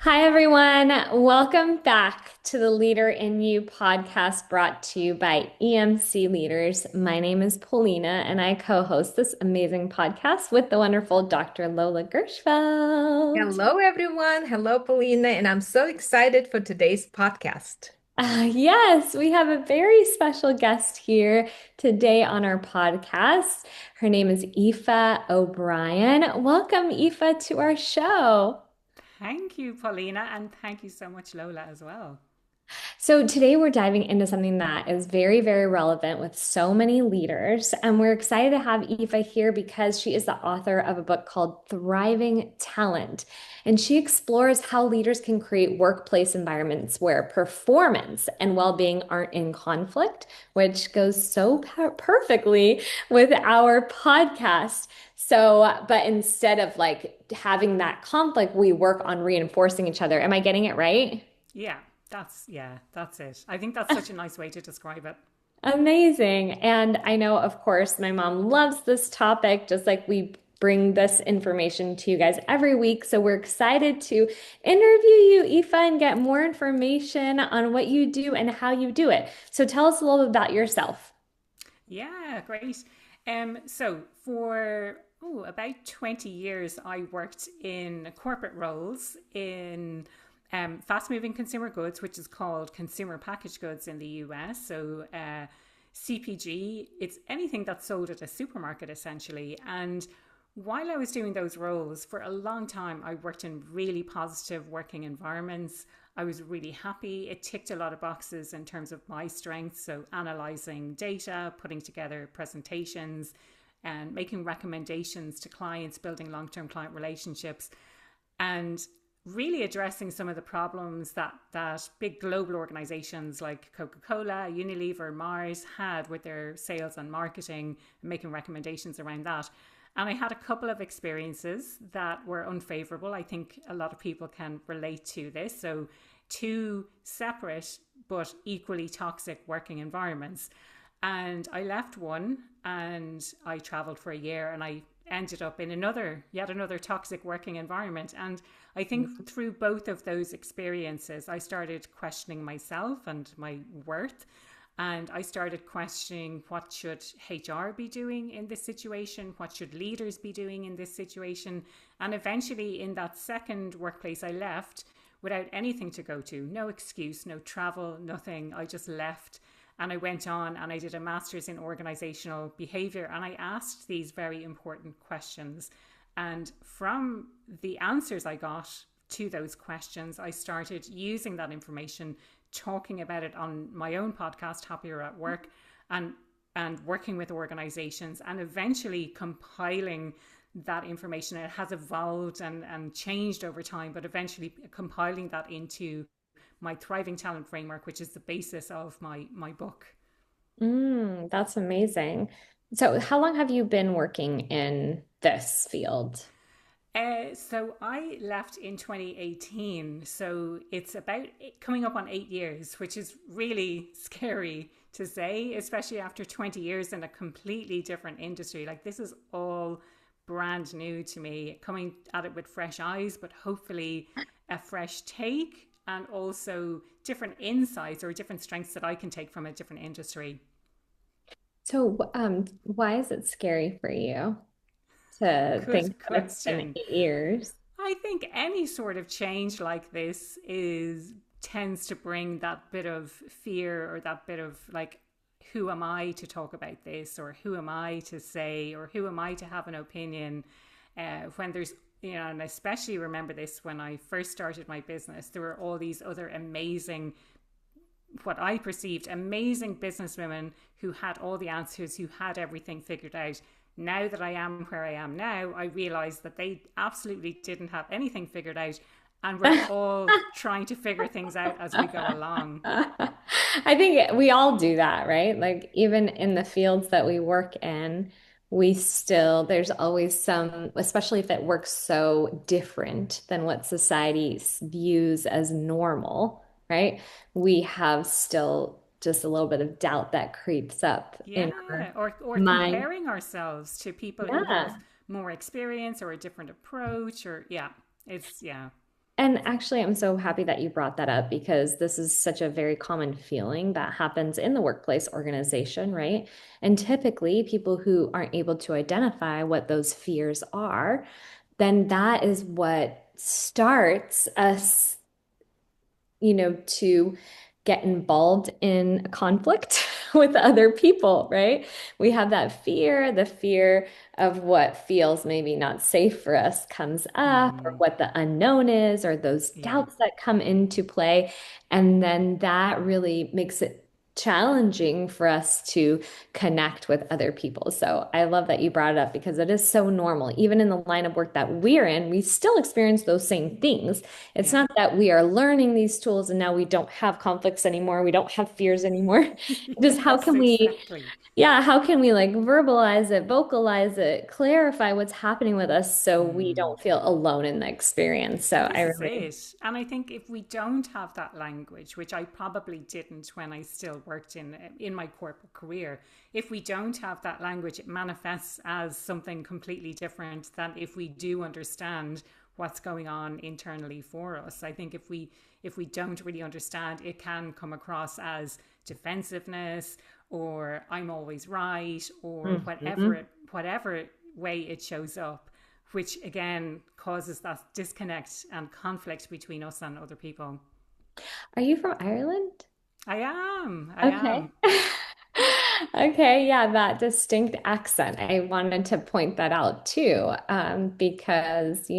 Hi, everyone. Welcome back to the Leader in You podcast brought to you by EMC Leaders. My name is Polina, and I co-host this amazing podcast with the wonderful Dr. Lola Gershfeld. Hello, everyone. Hello, Polina. And I'm so excited for today's podcast. Yes, we have a very special guest here today on our podcast. Her name is Aoife O'Brien. Welcome, Aoife, to our show. Thank you, Paulina, and thank you so much, Lola, as well. So today we're diving into something that is very, very relevant with so many leaders. And we're excited to have Aoife here because she is the author of a book called Thriving Talent. And she explores how leaders can create workplace environments where performance and well-being aren't in conflict, which goes so perfectly with our podcast. So, but instead of like having that conflict, we work on reinforcing each other. Am I getting it right? That's it. I think that's such a nice way to describe it. Amazing. And I know, of course, my mom loves this topic, just like we bring this information to you guys every week. So we're excited to interview you, Aoife, and get more information on what you do and how you do it. So tell us a little bit about yourself. Yeah, great. So for about 20 years, I worked in corporate roles in fast-moving consumer goods, which is called consumer packaged goods in the US. So CPG, it's anything that's sold at a supermarket essentially. And while I was doing those roles for a long time, I worked in really positive working environments. I was really happy. It ticked a lot of boxes in terms of my strengths. So, analyzing data, putting together presentations, and making recommendations to clients, building long term client relationships, and really addressing some of the problems that big global organizations like Coca-Cola, Unilever, Mars had with their sales and marketing, and making recommendations around that. And I had a couple of experiences that were unfavorable. I think a lot of people can relate to this. So, two separate but equally toxic working environments. And I left one and I traveled for a year and I ended up in yet another toxic working environment. And I think through both of those experiences, I started questioning myself and my worth. And I started questioning, what should HR be doing in this situation? What should leaders be doing in this situation? And eventually, in that second workplace, I left without anything to go to, no excuse, no travel, nothing. I just left and I went on and I did a master's in organizational behavior. And I asked these very important questions. And from the answers I got to those questions, I started using that information, talking about it on my own podcast, Happier at Work, and working with organizations and eventually compiling that information. It has evolved and changed over time, but eventually compiling that into my Thriving Talent framework, which is the basis of my book. That's amazing. So how long have you been working in this field? So I left in 2018. So it's about coming up on 8 years, which is really scary to say, especially after 20 years in a completely different industry. Like, this is all brand new to me, coming at it with fresh eyes, but hopefully a fresh take and also different insights or different strengths that I can take from a different industry. So, why is it scary for you to Good think that it's been question. 8 years? I think any sort of change like this is tends to bring that bit of fear or that bit of like, who am I to talk about this, or who am I to say, or who am I to have an opinion, when there's, and I especially remember this when I first started my business. There were all these other amazing, what I perceived amazing businesswomen who had all the answers, who had everything figured out. Now that I am where I am now, I realize that they absolutely didn't have anything figured out, and we're all trying to figure things out as we go along. I think we all do that, right? Like even in the fields that we work in, there's always some, especially if it works so different than what society views as normal, right? We have still just a little bit of doubt that creeps up in our Yeah, or mind. comparing ourselves to people who have Yeah. more experience or a different approach, or yeah, it's yeah. And actually, I'm so happy that you brought that up because this is such a very common feeling that happens in the workplace organization, right? And typically, people who aren't able to identify what those fears are, then that is what starts us, to get involved in a conflict with other people, right? We have that fear, the fear of what feels maybe not safe for us comes up, or Mm, what the unknown is, or those yeah. doubts that come into play. And then that really makes it challenging for us to connect with other people. So I love that you brought it up because it is so normal. Even in the line of work that we're in, we still experience those same things. It's Yeah. not that we are learning these tools and now we don't have conflicts anymore, we don't have fears anymore. Just how Yes, can we, exactly. yeah, how can we like verbalize it, vocalize it, clarify what's happening with us so we Mm. don't feel alone in the experience. So I This is really, it. And I think if we don't have that language, which I probably didn't when I still worked in my corporate career, if we don't have that language, it manifests as something completely different than if we do understand what's going on internally for us. I think if we don't really understand, it can come across as defensiveness or I'm always right or Mhm. whatever way it shows up, which again causes that disconnect and conflict between us and other people. Are you from Ireland? I am. I Okay. am. Okay, yeah, that distinct accent. I wanted to point that out too, because,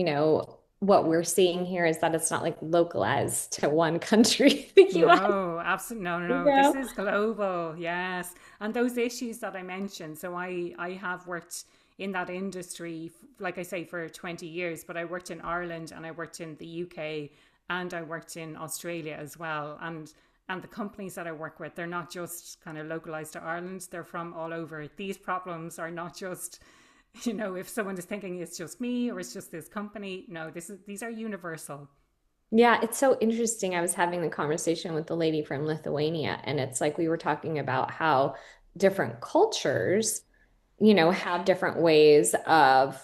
what we're seeing here is that it's not like localized to one country, the US, No, absolutely. No, no, you no. This know? is global. Yes. And those issues that I mentioned. So I have worked in that industry, like I say, for 20 years, but I worked in Ireland and I worked in the UK and I worked in Australia as well. And the companies that I work with, they're not just kind of localized to Ireland. They're from all over. These problems are not just, if someone is thinking it's just me or it's just this company. No, these are universal. Yeah, it's so interesting. I was having the conversation with the lady from Lithuania, and it's like we were talking about how different cultures have different ways of,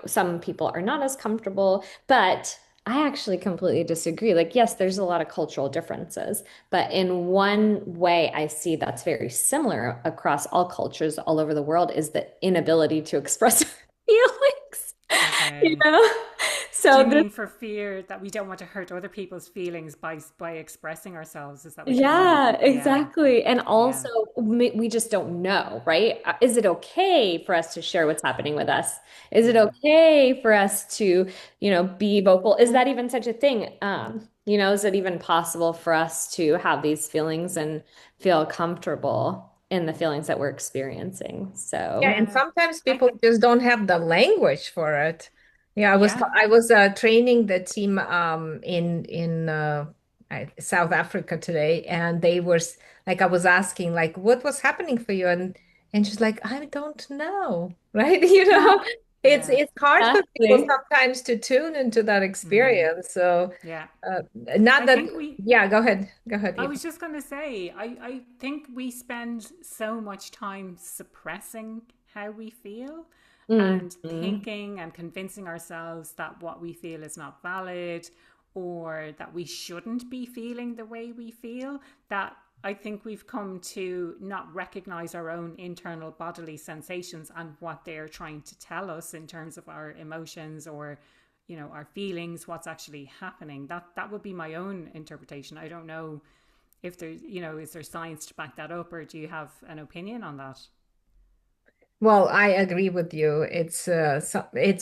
some people are not as comfortable, but I actually completely disagree. Like, yes, there's a lot of cultural differences, but in one way I see that's very similar across all cultures all over the world is the inability to express feelings, you Okay. know? Do you So this mean for fear that we don't want to hurt other people's feelings by expressing ourselves? Is that what you mean? Yeah, Yeah, exactly. And yeah, also, we just don't know, right? Is it okay for us to share what's happening with us? Is it yeah. okay for us to, be vocal? Is that even such a thing? Is it even possible for us to have these feelings and feel comfortable in the feelings that we're experiencing? Yeah, So, and Yeah. sometimes I people just don't have the language for it. Yeah, yeah. I was training the team in South Africa today, and they were like I was asking like what was happening for you, and she's like I don't know, right? Yeah. It's hard for people exactly. sometimes to tune into that Mm, experience. So yeah. uh, not I that, think we yeah, go ahead, I Eva. was just going to say, I think we spend so much time suppressing how we feel and Mhm. thinking and convincing ourselves that what we feel is not valid or that we shouldn't be feeling the way we feel. That I think we've come to not recognize our own internal bodily sensations and what they're trying to tell us in terms of our emotions or our feelings, what's actually happening. That would be my own interpretation. I don't know if there's, is there science to back that up, or do you have an opinion on that? Well, I agree with you. It's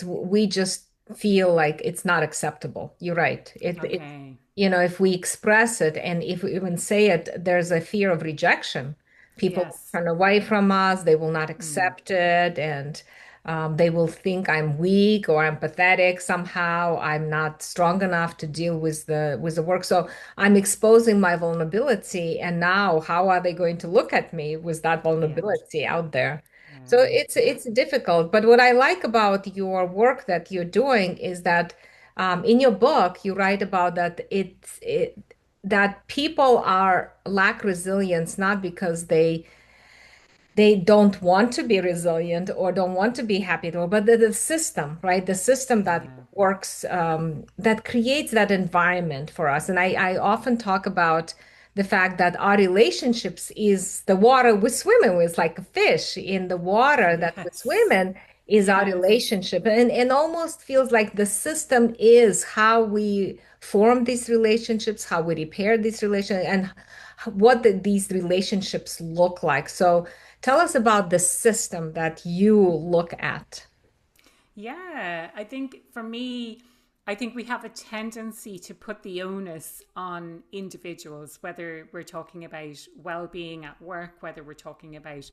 we just feel like it's not acceptable. You're right. Okay. If we express it and if we even say it, there's a fear of rejection. People Yes. turn away from us, they will not Mm. accept it, and they will think I'm weak or I'm pathetic somehow. I'm not strong enough to deal with the work. So I'm exposing my vulnerability, and now how are they going to look at me with that Yeah. vulnerability out there? So Yeah. Yeah. it's difficult. But what I like about your work that you're doing is that in your book you write about that that people are lack resilience not because they don't want to be resilient or don't want to be happy at all, but the system, right? The system that Yeah. works, that creates that environment for us. And I often talk about the fact that our relationships is the water we swim in. It's like a fish in the water that we swim Yes. in is our Yes. relationship. And almost feels like the system is how we form these relationships, how we repair these relationships, and what these relationships look like. So tell us about the system that you look at. Yeah, I think for me, I think we have a tendency to put the onus on individuals, whether we're talking about well being at work, whether we're talking about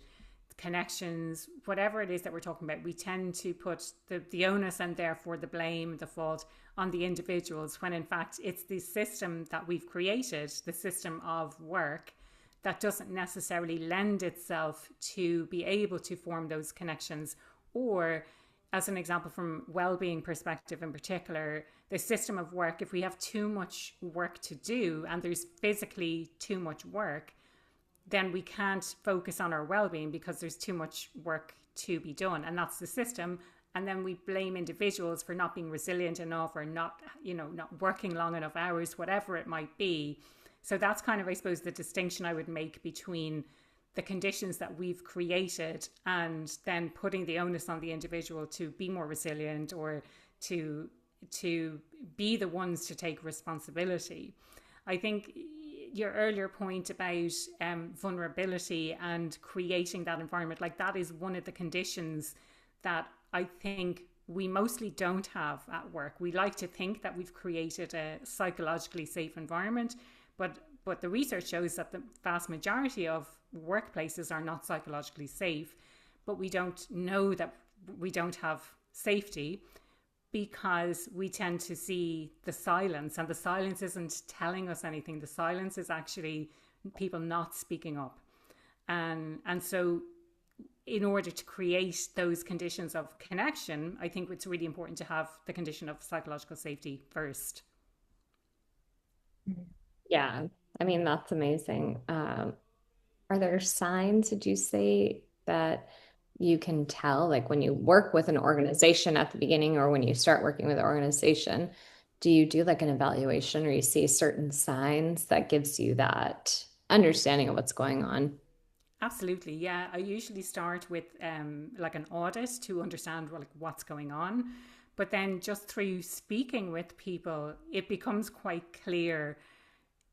connections, whatever it is that we're talking about, we tend to put the onus and therefore the blame, the fault on the individuals, when in fact it's the system that we've created, the system of work, that doesn't necessarily lend itself to be able to form those connections. Or as an example from well-being perspective in particular, the system of work, if we have too much work to do and there's physically too much work, then we can't focus on our well-being because there's too much work to be done, and that's the system. And then we blame individuals for not being resilient enough, or not, not working long enough hours, whatever it might be. So that's kind of, I suppose, the distinction I would make between the conditions that we've created and then putting the onus on the individual to be more resilient, or to be the ones to take responsibility. I think your earlier point about vulnerability and creating that environment, like that is one of the conditions that I think we mostly don't have at work. We like to think that we've created a psychologically safe environment, but the research shows that the vast majority of workplaces are not psychologically safe. But we don't know that we don't have safety because we tend to see the silence, and the silence isn't telling us anything. The silence is actually people not speaking up. And so in order to create those conditions of connection, I think it's really important to have the condition of psychological safety first. Yeah, I mean, that's amazing. Are there signs, did you say, that you can tell, like when you work with an organization at the beginning or when you start working with an organization, do you do like an evaluation or you see certain signs that gives you that understanding of what's going on? Absolutely, yeah. I usually start with like an audit to understand like what's going on, but then just through speaking with people, it becomes quite clear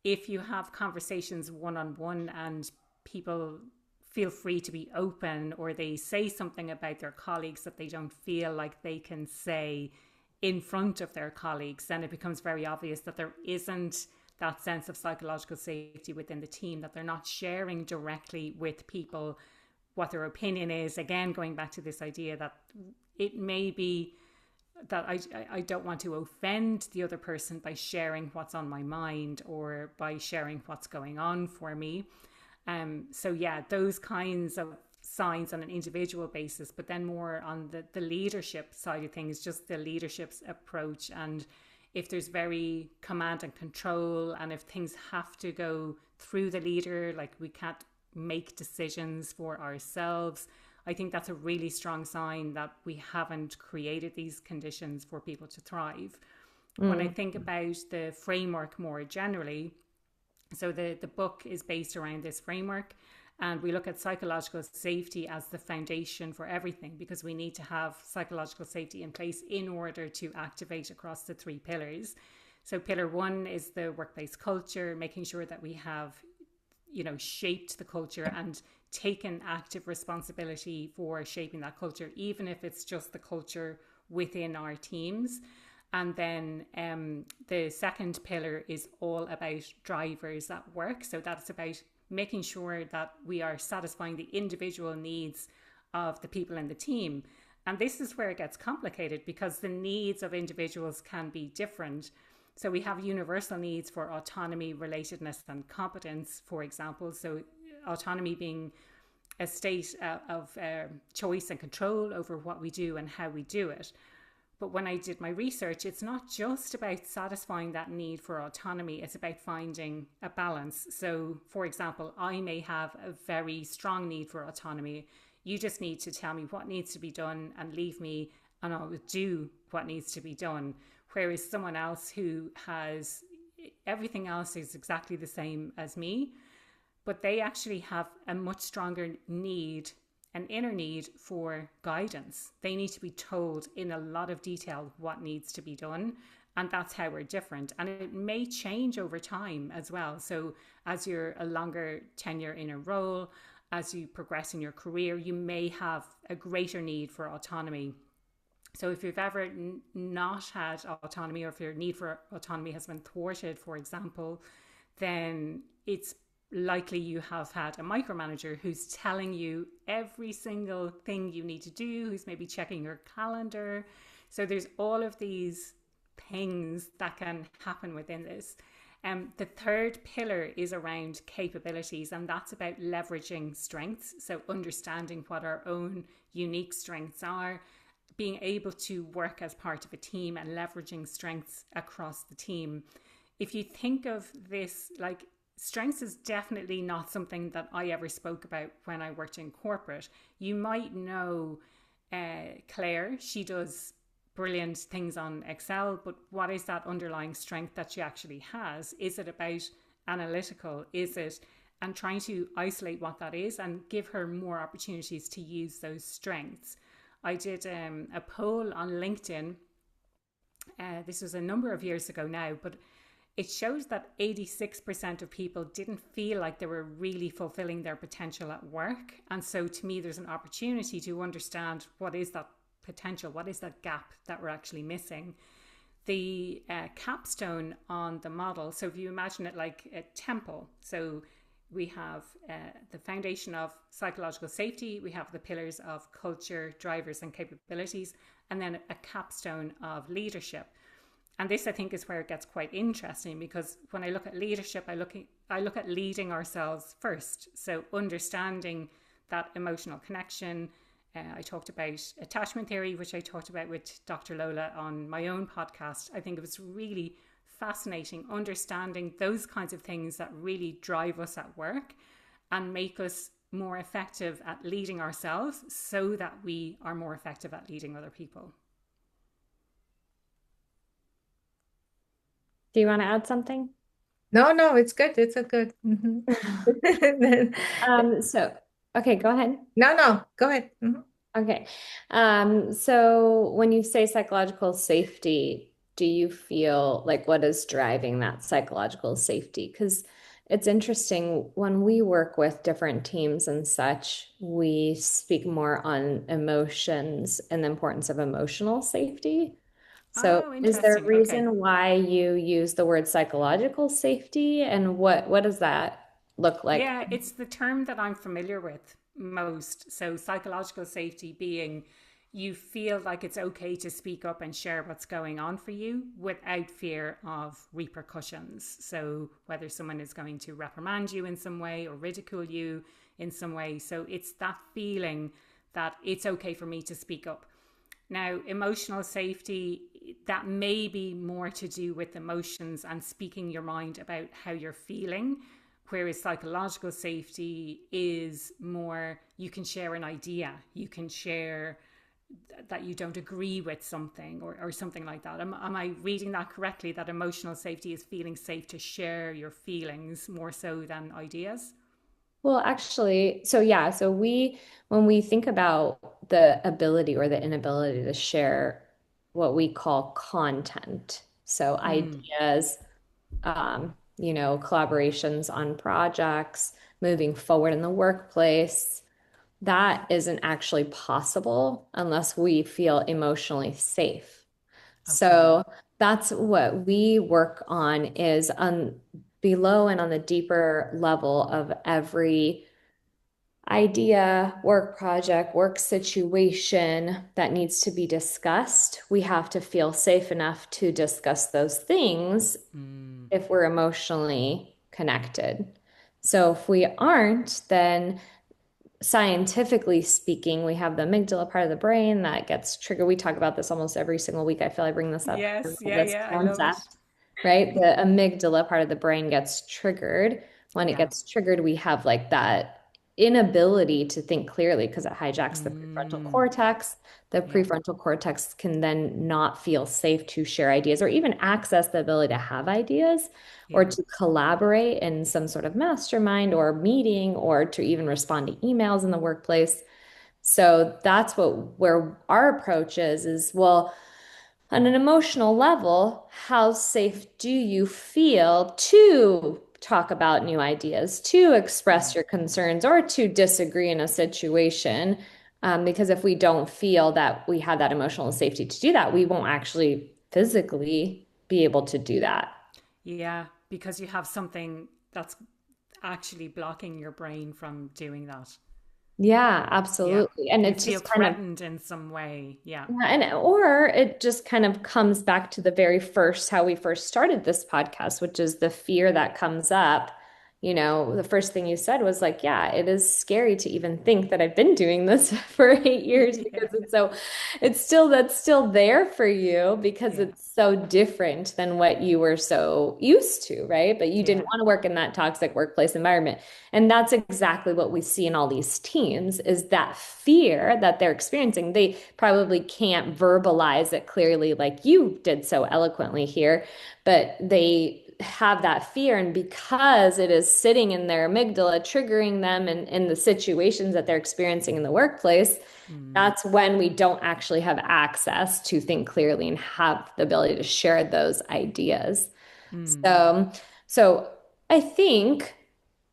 if you have conversations one on one and people feel free to be open, or they say something about their colleagues that they don't feel like they can say in front of their colleagues, then it becomes very obvious that there isn't that sense of psychological safety within the team, that they're not sharing directly with people what their opinion is. Again, going back to this idea that it may be that I don't want to offend the other person by sharing what's on my mind or by sharing what's going on for me. So yeah, those kinds of signs on an individual basis, but then more on the leadership side of things, just the leadership's approach. And if there's very command and control, and if things have to go through the leader, like we can't make decisions for ourselves, I think that's a really strong sign that we haven't created these conditions for people to thrive. When I Mm. think about the framework more generally, so the book is based around this framework, and we look at psychological safety as the foundation for everything, because we need to have psychological safety in place in order to activate across the three pillars. So pillar one is the workplace culture, making sure that we have, shaped the culture and taken active responsibility for shaping that culture, even if it's just the culture within our teams. And then the second pillar is all about drivers at work. So that's about making sure that we are satisfying the individual needs of the people in the team. And this is where it gets complicated, because the needs of individuals can be different. So we have universal needs for autonomy, relatedness, and competence, for example. So autonomy being a state of choice and control over what we do and how we do it. But when I did my research, it's not just about satisfying that need for autonomy, it's about finding a balance. So, for example, I may have a very strong need for autonomy. You just need to tell me what needs to be done and leave me, and I'll do what needs to be done. Whereas someone else who has everything else is exactly the same as me, but they actually have a much stronger need, an inner need for guidance. They need to be told in a lot of detail what needs to be done. And that's how we're different. And it may change over time as well. So, as you're a longer tenure in a role, as you progress in your career, you may have a greater need for autonomy. So, if you've ever not had autonomy, or if your need for autonomy has been thwarted, for example, then it's likely you have had a micromanager who's telling you every single thing you need to do, who's maybe checking your calendar. So there's all of these things that can happen within this. The third pillar is around capabilities, and that's about leveraging strengths. So understanding what our own unique strengths are, being able to work as part of a team and leveraging strengths across the team. If you think of this, like, strengths is definitely not something that I ever spoke about when I worked in corporate. You might know Claire, she does brilliant things on Excel, but what is that underlying strength that she actually has? Is it about analytical? Is it, and trying to isolate what that is and give her more opportunities to use those strengths. I did a poll on LinkedIn. This was a number of years ago now, but it shows that 86% of people didn't feel like they were really fulfilling their potential at work. And so to me, there's an opportunity to understand what is that potential, what is that gap that we're actually missing. The capstone on the model, so if you imagine it like a temple, so we have the foundation of psychological safety, we have the pillars of culture, drivers and capabilities, and then a capstone of leadership. And this, I think, is where it gets quite interesting, because when I look at leadership, I look at leading ourselves first. So understanding that emotional connection. I talked about attachment theory, which I talked about with Dr. Lola on my own podcast. I think it was really fascinating understanding those kinds of things that really drive us at work and make us more effective at leading ourselves, so that we are more effective at leading other people. Do you want to add something? No, no, it's good. It's a good. So, okay, go ahead. No, no, go ahead. Okay. So when you say psychological safety, do you feel like what is driving that psychological safety? Because it's interesting when we work with different teams and such, we speak more on emotions and the importance of emotional safety. So Oh, is there a interesting. Okay. reason why you use the word psychological safety, and what does that look like? Yeah, it's the term that I'm familiar with most. So, psychological safety being you feel like it's okay to speak up and share what's going on for you without fear of repercussions. So, whether someone is going to reprimand you in some way or ridicule you in some way. So, it's that feeling that it's okay for me to speak up. Now, emotional safety, that may be more to do with emotions and speaking your mind about how you're feeling, whereas psychological safety is more you can share an idea, you can share that you don't agree with something, or something like that. Am I reading that correctly, that emotional safety is feeling safe to share your feelings more so than ideas? Well, actually, so yeah, so when we think about the ability or the inability to share what we call content, so Mm. ideas, collaborations on projects, moving forward in the workplace, that isn't actually possible unless we feel emotionally safe. Okay. So that's what we work on is on below and on the deeper level of every idea, work project, work situation that needs to be discussed. We have to feel safe enough to discuss those things Mm. if we're emotionally connected. So if we aren't, then scientifically speaking, we have the amygdala part of the brain that gets triggered. We talk about this almost every single week. I feel I bring this up, Yes, yeah, this yeah, I love it. concept, right? The amygdala part of the brain gets triggered. When it Yeah. gets triggered, we have like that inability to think clearly because it hijacks the prefrontal Mm, cortex. The yeah, prefrontal cortex can then not feel safe to share ideas or even access the ability to have ideas or yeah, to collaborate in some sort of mastermind or meeting or to even respond to emails in the workplace. So that's what where our approach is well, on an emotional level, how safe do you feel to talk about new ideas, to mm, express your concerns, or to disagree in a situation? Because if we don't feel that we have that emotional safety to do that, we won't actually physically be able to do that. yeah. Because you have something that's actually blocking your brain from doing that. Yeah, Yeah. absolutely. And You it's feel just kind of threatened in some way. Yeah. yeah, and or it just kind of comes back to the very first, how we first started this podcast, which is the fear that comes up. You know, the first thing you said was like, yeah, it is scary to even think that I've been doing this for 8 years Yeah. because it's still, that's still there for you because Yeah. it's so different than what you were so used to, right? But you didn't Yeah. want to work in that toxic workplace environment. And that's exactly what we see in all these teens is that fear that they're experiencing. They probably can't verbalize it clearly like you did so eloquently here, but they have that fear. And because it is sitting in their amygdala, triggering them in the situations that they're experiencing in the workplace, Mm, that's when we don't actually have access to think clearly and have the ability to share those ideas. mm. So I think,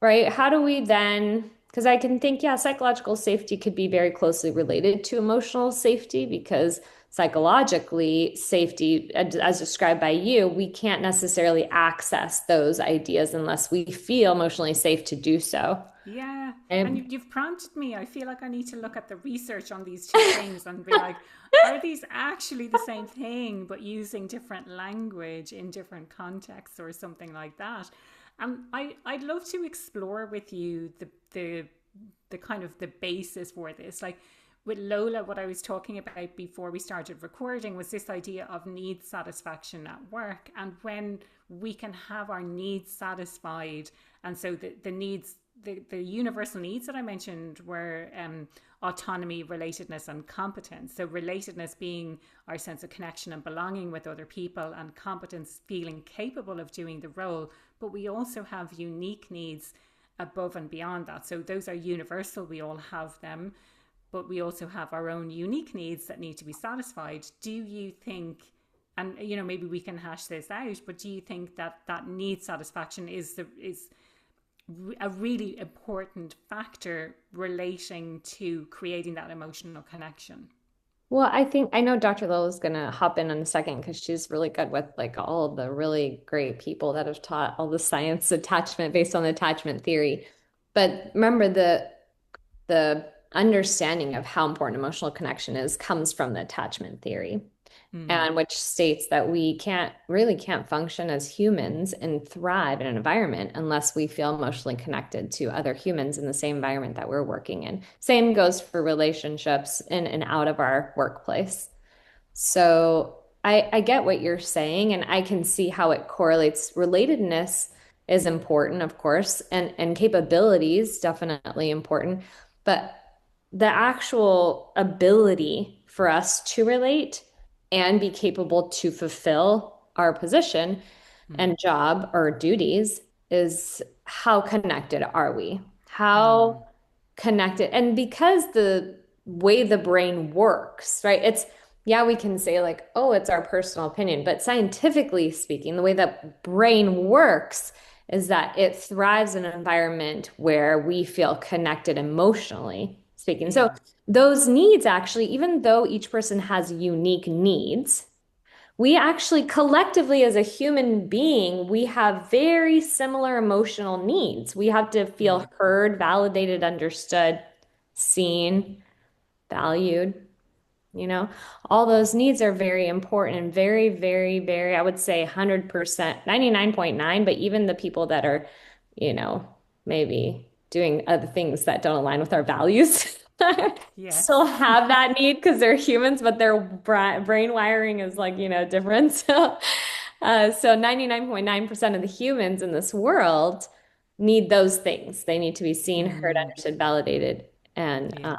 right, how do we then, because I can think, yeah, psychological safety could be very closely related to emotional safety because psychologically, safety, as described by you, we can't necessarily access those ideas unless we feel emotionally safe to do so. Yeah. And Right? you've prompted me. I feel like I need to look at the research on these two things and be like, are these actually the same thing, but using different language in different contexts or something like that? And I'd love to explore with you the kind of the basis for this. Like with Lola, what I was talking about before we started recording was this idea of need satisfaction at work. And when we can have our needs satisfied, and so the needs, the universal needs that I mentioned were autonomy, relatedness, and competence. So, relatedness being our sense of connection and belonging with other people, and competence feeling capable of doing the role. But we also have unique needs above and beyond that. So, those are universal, we all have them, but we also have our own unique needs that need to be satisfied. Do you think, and maybe we can hash this out, but do you think that that need satisfaction is a really important factor relating to creating that emotional connection? Well, I think I know Dr. Lola's gonna hop in a second because she's really good with like all of the really great people that have taught all the science attachment based on attachment theory. But remember the understanding of how important emotional connection is comes from the attachment theory Mm, and which states that we can't function as humans and thrive in an environment unless we feel emotionally connected to other humans in the same environment that we're working in. Same goes for relationships in and out of our workplace. So I get what you're saying, and I can see how it correlates. Relatedness is important, of course, and capabilities definitely important, but the actual ability for us to relate and be capable to fulfill our position mm, and job or duties is how connected are we? mm, How connected? And because the way the brain works, right? It's, yeah, we can say like, oh, it's our personal opinion, but scientifically speaking, the way that brain works is that it thrives in an environment where we feel connected emotionally speaking. So yeah, those needs actually, even though each person has unique needs, we actually collectively as a human being, we have very similar emotional needs. We have to feel mm, heard, validated, understood, seen, valued, you know. All those needs are very important and very, very, very, I would say 100%, 99.9, but even the people that are, you know, maybe doing other things that don't align with our values still Yes. have that need because they're humans, but their brain wiring is like, different. So 99.9% of the humans in this world need those things. They need to be seen, heard, Mm, understood, validated, and yeah.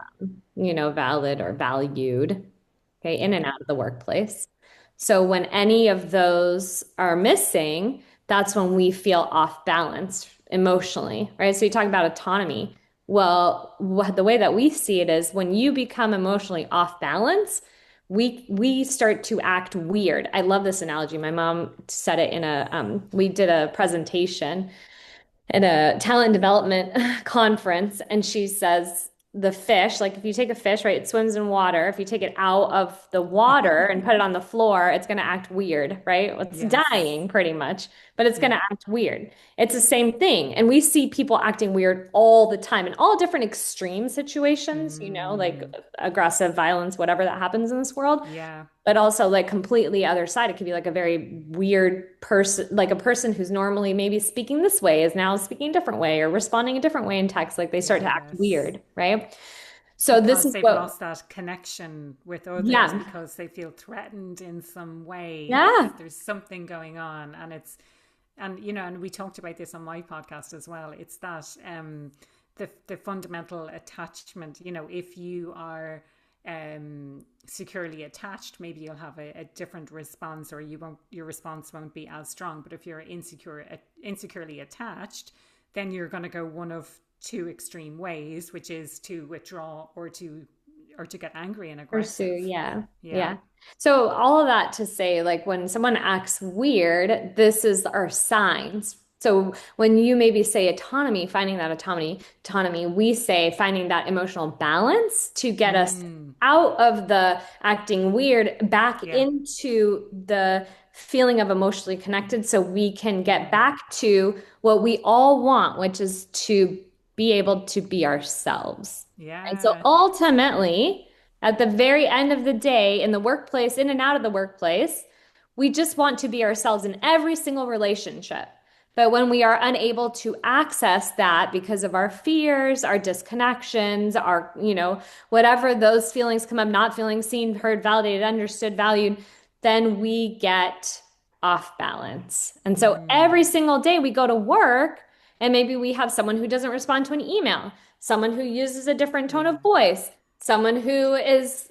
valid or valued, okay, in Yeah. and out of the workplace. So when any of those are missing, that's when we feel off balance emotionally, right? So you talk about autonomy. Well, the way that we see it is when you become emotionally off balance, we start to act weird. I love this analogy. My mom said it in we did a presentation at a talent development conference, and she says the fish, like if you take a fish, right, it swims in water. If you take it out of the water and put it on the floor, it's going to act weird, right? It's Yes. dying pretty much, but it's going Yeah. to act weird. It's the same thing. And we see people acting weird all the time in all different extreme situations, like Mm, aggressive violence, whatever that happens in this world, yeah. but also like completely other side. It could be like a very weird person, like a person who's normally maybe speaking this way is now speaking a different way or responding a different way in text. Like they start to act Yes. weird, right? So this Because is they've what, lost that connection with others yeah, because they feel threatened in some way. yeah, There's something going on, and and we talked about this on my podcast as well. It's that the fundamental attachment. If you are securely attached, maybe you'll have a different response, or your response won't be as strong. But if you're insecurely attached, then you're going to go one of two extreme ways, which is to withdraw or to get angry and pursue, aggressive. yeah, Yeah. yeah. So all of that to say, like when someone acts weird, this is our signs. So when you maybe say autonomy, finding that autonomy, we say finding that emotional balance to get us Mm, out of the acting weird back yeah. into the feeling of emotionally connected so we can get Mm, back to what we all want, which is to be able to be ourselves. And so yeah. ultimately, at the very end of the day, in the workplace, in and out of the workplace, we just want to be ourselves in every single relationship. But when we are unable to access that because of our fears, our disconnections, whatever those feelings come up, not feeling seen, heard, validated, understood, valued, then we get off balance. And so Mm, every single day we go to work and maybe we have someone who doesn't respond to an email, someone who uses a different tone yeah. of voice, someone who is,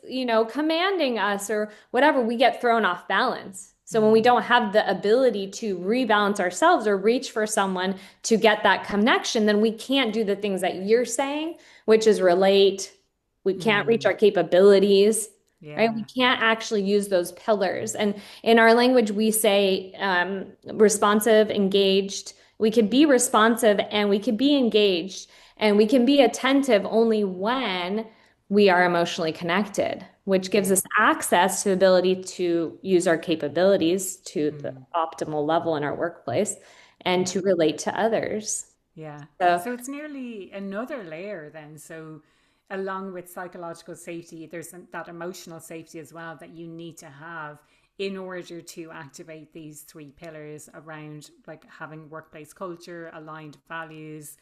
commanding us or whatever, we get thrown off balance. So when we Mm, don't have the ability to rebalance ourselves or reach for someone to get that connection, then we can't do the things that you're saying, which is relate. We can't reach mm, our capabilities, right? We yeah. can't actually use those pillars. And in our language, we say responsive, engaged. We could be responsive and we could be engaged and we can be attentive only when we are emotionally connected, which gives Yeah. us access to the ability to use our capabilities to the Mm, optimal level in our workplace and yeah. to relate to others. Yeah. So, So it's nearly another layer then. So along with psychological safety, there's that emotional safety as well that you need to have in order to activate these three pillars around like having workplace culture, aligned values,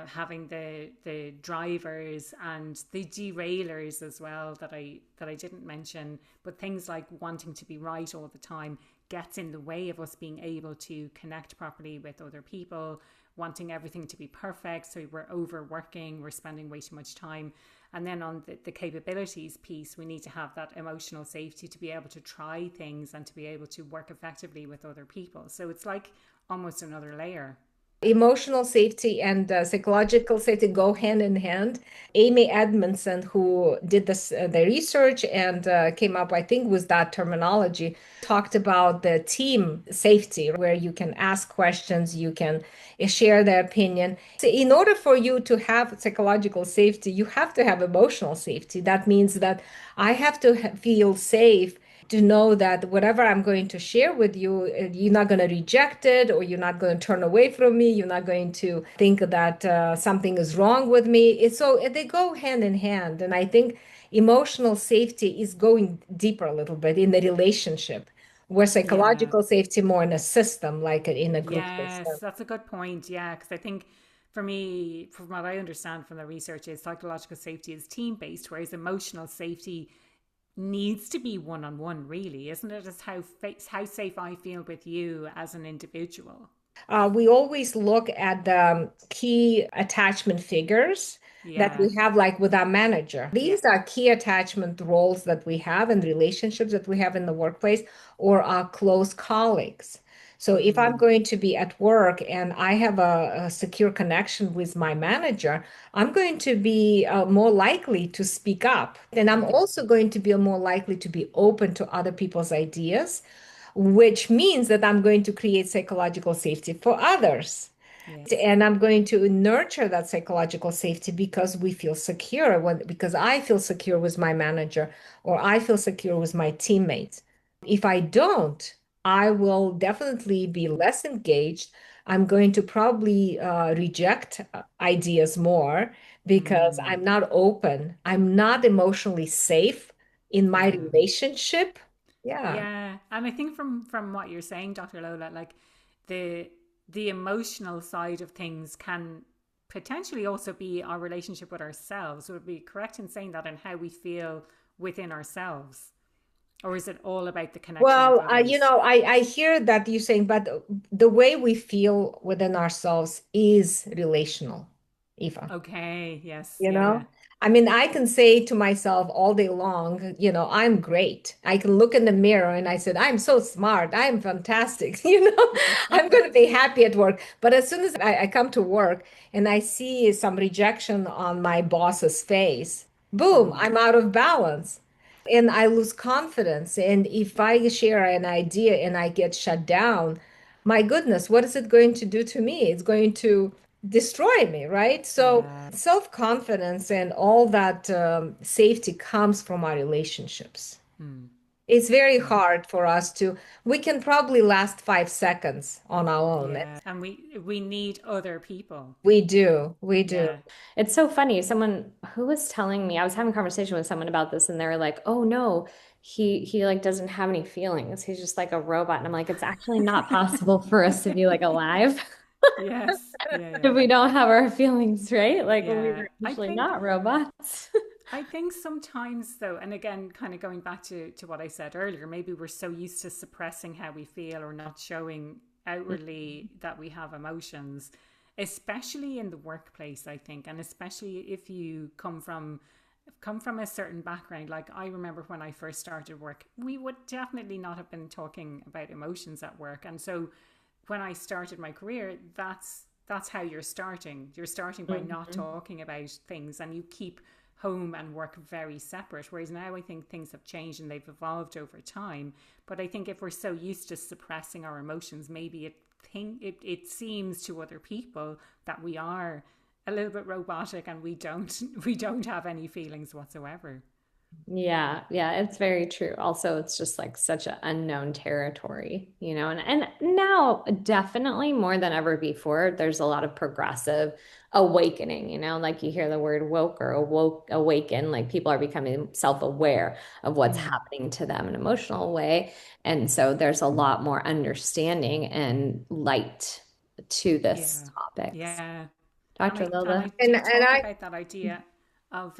having the drivers and the derailers as well that I didn't mention, but things like wanting to be right all the time gets in the way of us being able to connect properly with other people, wanting everything to be perfect. So we're overworking, we're spending way too much time. And then on the capabilities piece, we need to have that emotional safety to be able to try things and to be able to work effectively with other people. So it's like almost another layer. Emotional safety and psychological safety go hand in hand. Amy Edmondson, who did the research and came up, I think, with that terminology, talked about the team safety, where you can ask questions, you can share their opinion. So in order for you to have psychological safety, you have to have emotional safety. That means that I have to feel safe to know that whatever I'm going to share with you, you're not going to reject it, or you're not going to turn away from me. You're not going to think that something is wrong with me. So they go hand in hand. And I think emotional safety is going deeper a little bit in the relationship, where Yeah. psychological safety more in a system, like in a group Yes, system. that's a good point. Yeah, because I think for me, from what I understand from the research, is psychological safety is team based, whereas emotional safety needs to be one on one, really, isn't it? It's how safe I feel with you as an individual. We always look at the key attachment figures that Yeah, we have, like with our manager. yeah, These are key attachment roles that we have and relationships that we have in the workplace or our close colleagues. So if I'm mm, going to be at work and I have a secure connection with my manager, I'm going to be more likely to speak up. And I'm yeah, also going to be more likely to be open to other people's ideas, which means that I'm going to create psychological safety for others. yes, And I'm going to nurture that psychological safety because we feel secure, because I feel secure with my manager or I feel secure with my teammates. If I don't, I will definitely be less engaged. I'm going to probably reject ideas more because mm, I'm not open. I'm not emotionally safe in my yeah. relationship. Yeah. Yeah, and I think from what you're saying, Dr. Lola, like the the emotional side of things can potentially also be our relationship with ourselves. Would it be correct in saying that, and how we feel within ourselves, or is it all about the connection with Well, others? I hear that you're saying, but the way we feel within ourselves is relational, Eva. Okay, yes, You yeah, know, I mean, I can say to myself all day long, I'm great. I can look in the mirror and I said, I'm so smart. I'm fantastic. I'm going to be happy at work. But as soon as I come to work and I see some rejection on my boss's face, boom, mm, I'm out of balance and I lose confidence. And if I share an idea and I get shut down, my goodness, what is it going to do to me? It's going to destroy me, right? So yeah, self-confidence and all that safety comes from our relationships. mm, It's very yeah. hard for us we can probably last 5 seconds on our own. Yeah, and we need other people. We do. Yeah. It's so funny. Someone who was telling me, I was having a conversation with someone about this, and they were like, "Oh no, he like doesn't have any feelings. He's just like a robot." And I'm like, "It's actually not possible for us to be like alive Yes. Yeah, if yeah. we don't have our feelings, right? Like we Yeah. were actually not robots." I think sometimes though, and again, kind of going back to what I said earlier, maybe we're so used to suppressing how we feel or not showing outwardly that we have emotions, especially in the workplace, I think, and especially if you come from a certain background. Like I remember when I first started work, we would definitely not have been talking about emotions at work. And so when I started my career, that's how you're starting. You're starting by not Mhm. talking about things, and you keep home and work very separate. Whereas now I think things have changed and they've evolved over time. But I think if we're so used to suppressing our emotions, maybe it seems to other people that we are a little bit robotic and we don't have any feelings whatsoever. Yeah, yeah, it's very true. Also, it's just like such an unknown territory, and now definitely more than ever before, there's a lot of progressive awakening, like you hear the word woke or awoke, awaken, like people are becoming self-aware of what's Mm, happening to them in an emotional way. And so there's a lot more understanding and light to this yeah, topics. yeah. And Dr. I Lola? do And talk I about that idea of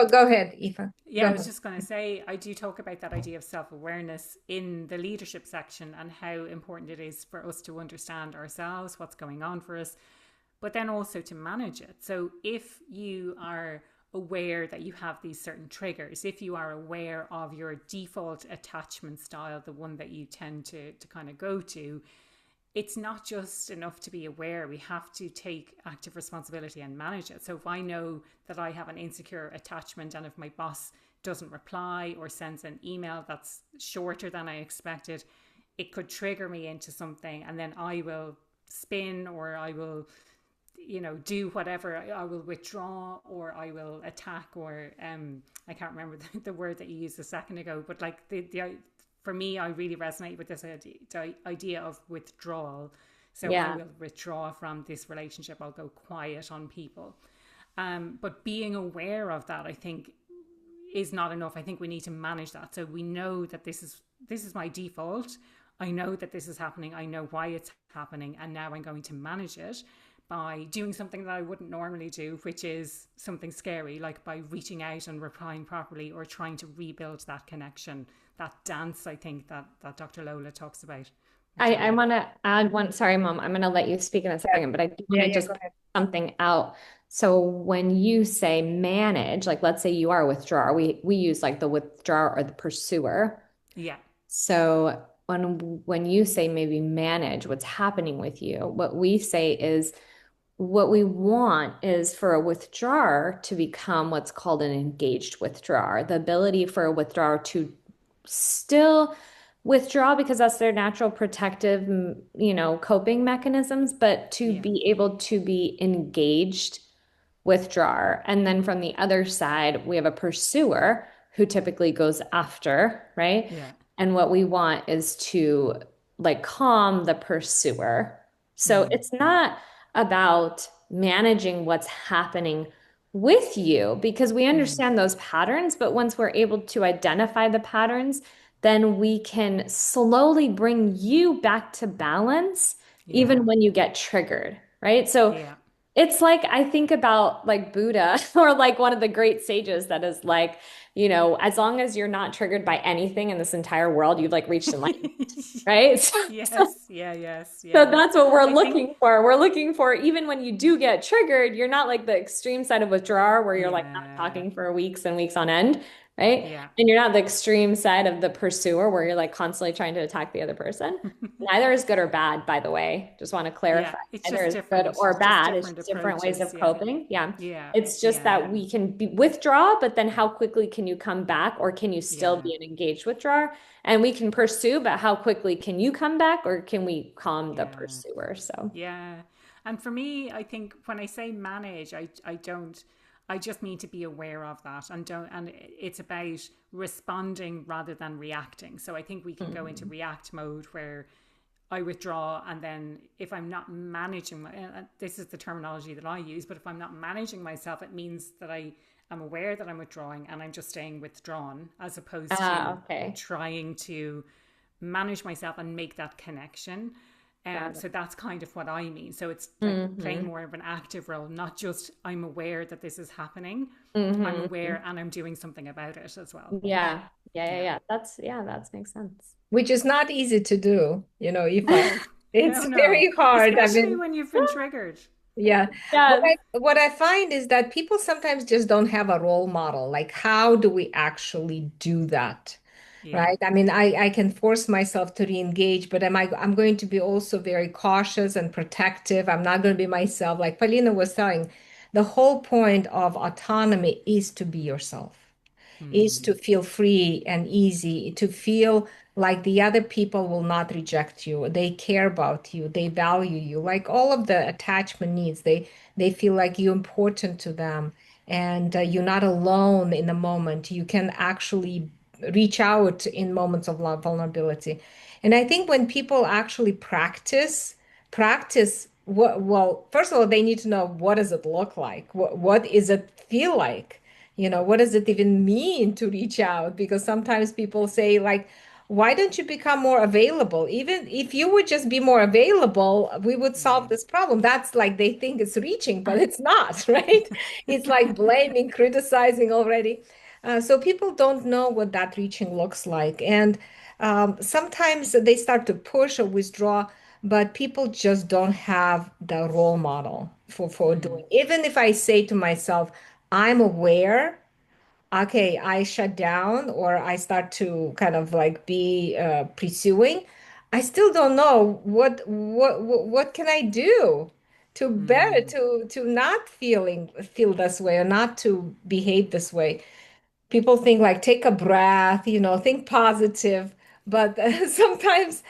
go ahead, Eva. yeah, Go I was ahead. just going to say, I do talk about that idea of self awareness in the leadership section and how important it is for us to understand ourselves, what's going on for us, but then also to manage it. So if you are aware that you have these certain triggers, if you are aware of your default attachment style, the one that you tend to kind of go to, it's not just enough to be aware. We have to take active responsibility and manage it. So if I know that I have an insecure attachment, and if my boss doesn't reply or sends an email that's shorter than I expected, it could trigger me into something, and then I will spin, or I will do whatever. I will withdraw, or I will attack, or I can't remember the word that you used a second ago, but like the for me, I really resonate with this idea of withdrawal. So I Yeah. will withdraw from this relationship. I'll go quiet on people. But being aware of that, I think, is not enough. I think we need to manage that. So we know that this is my default. I know that this is happening. I know why it's happening, and now I'm going to manage it. by doing something that I wouldn't normally do, which is something scary, like by reaching out and replying properly or trying to rebuild that connection, that dance, I think, that Dr. Lola talks about, which I I love. want to add one. Sorry, Mom. I'm going to let you speak in a Yeah, second, but I do want yeah, to yeah, just go put ahead. something out. So when you say manage, like let's say you are a withdrawer, we use like the withdrawer or the pursuer. Yeah, So when you say maybe manage what's happening with you, what we say is what we want is for a withdrawer to become what's called an engaged withdrawer, the ability for a withdrawer to still withdraw because that's their natural protective, coping mechanisms, but to yeah, be able to be engaged withdrawer. And then from the other side, we have a pursuer who typically goes after, right? yeah. And what we want is to like calm the pursuer. So it's not about managing what's happening with you because we understand those patterns, but once we're able to identify the patterns, then we can slowly bring you back to balance even Yeah, when you get triggered, right? So yeah. it's like I think about like Buddha or like one of the great sages that is like, as long as you're not triggered by anything in this entire world, you've like reached enlightenment, right? Yes, yeah, yes, So yeah. that's what we're I think, looking for. We're looking for even when you do get triggered, you're not like the extreme side of withdrawal where you're like not yeah, talking for weeks and weeks on end, right? yeah. And you're not the extreme side of the pursuer where you're like constantly trying to attack the other person. Neither is good or bad, by the way. Just want to Yeah, clarify. it's Neither just is good different, or just bad. It's different just different ways approaches. of Yeah, coping. Yeah. yeah, It's just yeah, that we can withdraw, but then how quickly can you come back or can you still yeah, be an engaged withdrawer? And we can pursue, but how quickly can you come back or can we calm the yeah, pursuer? So. yeah. And for me, I think when I say manage, I don't, I just need to be aware of that and don't, and it's about responding rather than reacting. So I think we can go into Mm. react mode where I withdraw, and then if I'm not managing my, this is the terminology that I use, but if I'm not managing myself, it means that I am aware that I'm withdrawing and I'm just staying withdrawn as opposed Ah, to okay. trying to manage myself and make that connection. Got it. So that's kind of what I mean. So it's like playing Mm-hmm. more of an active role, not just I'm aware that this is happening. I'm Mm-hmm. aware and I'm doing something about it as well. Yeah. Yeah, yeah, Yeah. yeah. That makes sense. Which is not easy to do, if I, No, no, it's no. very hard. I Especially mean, when you've been triggered. yeah. What Yes. I find is that people sometimes just don't have a role model. Like, how do we actually do that? Yeah. Right? I mean, I can force myself to re-engage, but I'm going to be also very cautious and protective. I'm not going to be myself. Like Polina was saying, the whole point of autonomy is to be yourself, is to feel free and easy, to feel like the other people will not reject you. They care about you, they value you, like all of the attachment needs. They feel like you're important to them, and you're not alone in the moment. You can actually reach out in moments of love, vulnerability. And I think when people actually practice what, well, first of all, they need to know what does it look like? What is it feel like? What does it even mean to reach out? Because sometimes people say, like, why don't you become more available? Even if you would just be more available, we would solve Yeah. this problem. That's like they think it's reaching, but it's not, right? It's like blaming, criticizing already. So people don't know what that reaching looks like. And sometimes they start to push or withdraw, but people just don't have the role model for doing. Even if I say to myself, I'm aware, okay, I shut down or I start to kind of like be pursuing, I still don't know what can I do to better to not feel this way or not to behave this way. People think like take a breath, think positive, but sometimes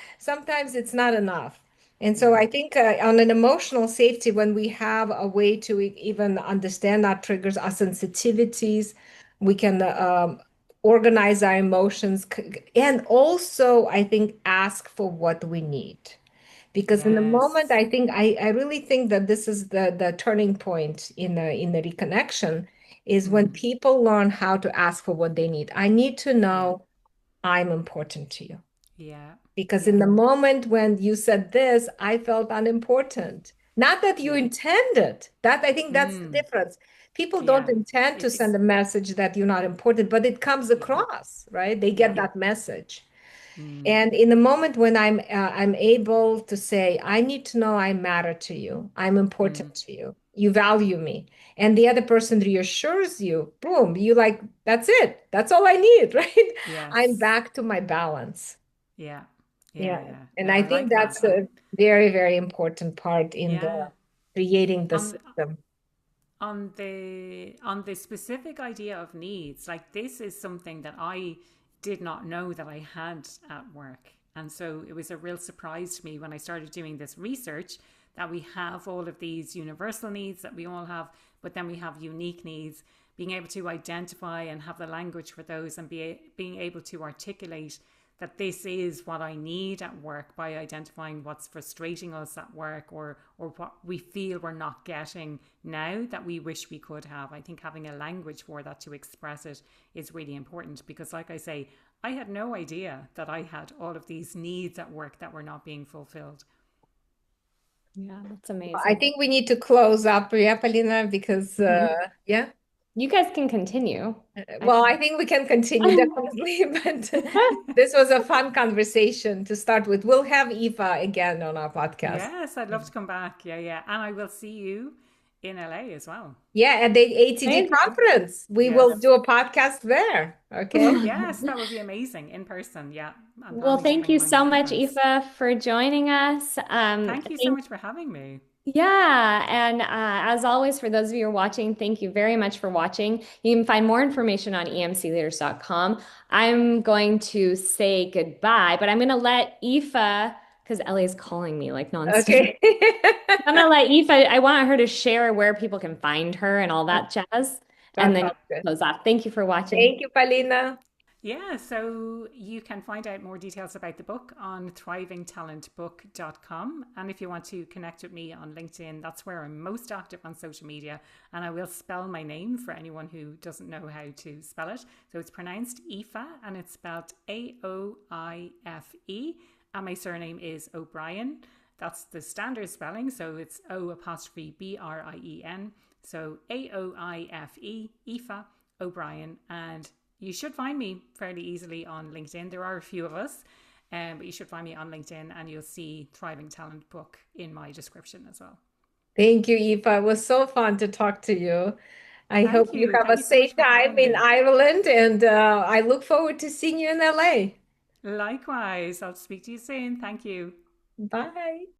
it's not enough. And so Yeah. I think on an emotional safety, when we have a way to even understand our triggers, our sensitivities, we can organize our emotions, and also I think ask for what we need. Because in the moment, Yes. I really think that this is the turning point in the reconnection, is when people learn how to ask for what they need. I need to Yeah. know I'm important to you. Yeah. Because in Yeah. the moment when you said this, I felt unimportant. Not that you intend it. That I think that's the Mm, difference. People don't yeah. intend to send It's a message that you're not important, but it comes yeah. across, right? They get Yeah. that message. Mm, And in the moment when I'm able to say, I need to know I matter to you, I'm mm, important to you, you value me, and the other person reassures you, boom, you like, that's it. That's all I need, right? I'm yes. back to my balance. Yeah. Yeah. Yeah. Yeah. And No, I I think like that. that's And a very, very important part in the yeah. creating the On system. on the specific idea of needs, like this is something that I did not know that I had at work. And so it was a real surprise to me when I started doing this research that we have all of these universal needs that we all have, but then we have unique needs. Being able to identify and have the language for those and being able to articulate that this is what I need at work by identifying what's frustrating us at work, or what we feel we're not getting now that we wish we could have. I think having a language for that to express it is really important because, like I say, I had no idea that I had all of these needs at work that were not being fulfilled. Yeah, that's I amazing. think we need to close up, yeah, Polina, because yeah. You guys can continue. I Well, I think we can continue definitely, but this was a fun conversation to start with. We'll have Eva again on our podcast. Yes, I'd love to come back. Yeah, yeah. And I will see you in LA as well. Yeah, at the ATD Amazing. conference, we will Yes. do a podcast there. Okay. Yes, that would be amazing in person. Yeah. I'm Well, planning to thank bring you my so much, microphones. Aoife, for joining us. Thank you so much for having me. Yeah, and as always, for those of you who are watching, thank you very much for watching. You can find more information on emcleaders.com. I'm going to say goodbye, but I'm going to let Aoife, because Ellie is calling me like nonstop. Okay. I'm going to let Aoife, I want her to share where people can find her and all that jazz, and That then sounds good. close off. Thank you for watching. Thank you, Palina. Yeah, so you can find out more details about the book on thrivingtalentbook.com. And if you want to connect with me on LinkedIn, that's where I'm most active on social media. And I will spell my name for anyone who doesn't know how to spell it. So it's pronounced Aoife and it's spelled Aoife. And my surname is O'Brien. That's the standard spelling. So it's O apostrophe Brien. So Aoife, Aoife O'Brien. And you should find me fairly easily on LinkedIn. There are a few of us, but you should find me on LinkedIn and you'll see Thriving Talent book in my description as well. Thank you, Eva. It was so fun to talk to you. I hope Thank you you. have a Thank you so much safe for time having in me. Ireland, and I look forward to seeing you in LA. Likewise, I'll speak to you soon. Thank you. Bye.